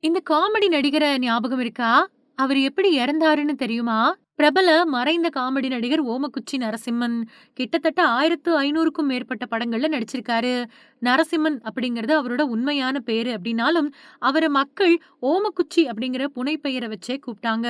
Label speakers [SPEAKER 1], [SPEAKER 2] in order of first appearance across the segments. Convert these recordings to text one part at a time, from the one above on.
[SPEAKER 1] இந்த காமெடி நடிகர ஞாபகம் இருக்கா? அவரு எப்படி இறந்தாருன்னு தெரியுமா? பிரபல மறைந்த காமெடி நடிகர் ஓமக்குச்சி நரசிம்மன். கிட்டத்தட்ட 1500க்கும் மேற்பட்ட படங்கள்ல நடிச்சிருக்காரு. நரசிம்மன் அப்படிங்கிறது அவரோட உண்மையான பேரு அப்படின்னாலும், அவர மக்கள் ஓமக்குச்சி அப்படிங்கிற புனைப்பெயர வச்சே கூப்பிட்டாங்க.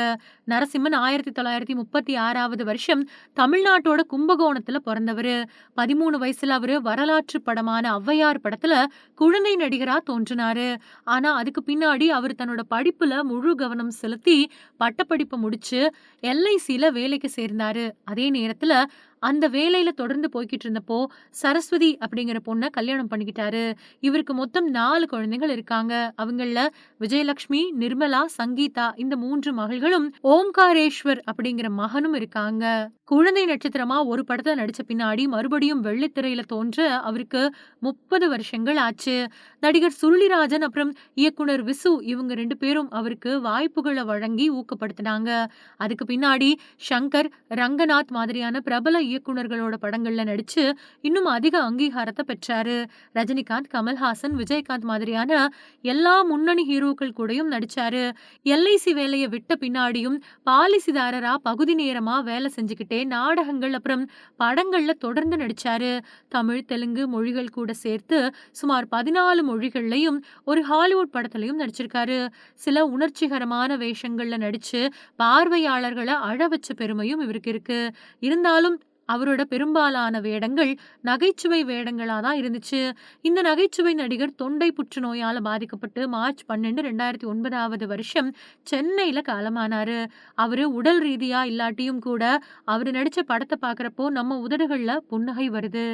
[SPEAKER 1] நரசிம்மன் 1936வது வருஷம் தமிழ்நாட்டோட கும்பகோணத்துல பொறந்தவரு. 13 வயசுல அவரு வரலாற்று படமான ஔவையார் படத்துல குழந்தை நடிகரா தோன்றினாரு. ஆனா அதுக்கு பின்னாடி அவரு தன்னோட படிப்புல முழு கவனம் செலுத்தி பட்டப்படிப்ப முடிச்சு எல்ஐசில வேலைக்கு சேர்ந்தாரு. அதே நேரத்துல அந்த வேலையில தொடர்ந்து போய்க்கிட்டு இருந்தப்போ, சரஸ்வதி அப்படிங்கிற பொண்ண கல்யாணம் பண்ணிக்கிட்டாரு. இவருக்கு மொத்தம் 4 குழந்தைகள் இருக்காங்க. அவங்கள்ல விஜயலட்சுமி, நிர்மலா, சங்கீதா இந்த 3 மகள்களும், ஓம்காரேஸ்வர் அப்படிங்கிற மகனும் இருக்காங்க. குழந்தை நட்சத்திரமா ஒரு படத்துல நடிச்ச பின்னாடி மறுபடியும் வெள்ளித்திரையில தோன்ற அவருக்கு 30 வருஷங்கள் ஆச்சு. நடிகர் சுருளிராஜன் அப்புறம் இயக்குனர் விசு இவங்க 2 பேரும் அவருக்கு வாய்ப்புகள வழங்கி ஊக்கப்படுத்தினாங்க. அதுக்கு பின்னாடி ஷங்கர், ரங்கநாத் மாதிரியான பிரபல இயக்குனர்களோட படங்கள்ல நடிச்சு இன்னும் அதிக அங்கீகாரத்த பெற்றாரு. ரஜினிகாந்த், கமல்ஹாசன், விஜயகாந்த் மாதிரியான எல்லா முன்னணி ஹீரோக்கள் கூடயும் நடிச்சாரு. எல்ஐசி வேலைய விட்ட பின்னாடியும் பாலிசிதாரரா பகுதி நேரமா வேலை செஞ்சுக்கிட்டே நாடகங்கள் அப்புறம் படங்கள்ல தொடர்ந்து நடிச்சாரு. தமிழ், தெலுங்கு மொழிகள் கூட சேர்த்து சுமார் 14 மொழிகள்லயும் ஒரு ஹாலிவுட் படத்துலயும் நடிச்சிருக்காரு. சில உணர்ச்சிகரமான வேஷங்கள்ல நடிச்சு பார்வையாளர்கள அழ வச்ச பெருமையும் இவருக்கு இருக்கு. இருந்தாலும் அவரோட பெரும்பாலான வேடங்கள் நகைச்சுவை வேடங்களா தான் இருந்துச்சு. இந்த நகைச்சுவை நடிகர் தொண்டை புற்றுநோயால பாதிக்கப்பட்டு மார்ச் 12, 2009வது வருஷம் சென்னையில காலமானாரு. அவரு உடல் ரீதியா இல்லாட்டியும் கூட அவரு நடிச்ச படத்த பார்க்கறப்போ நம்ம உதடுகள்ல புன்னகை வருது.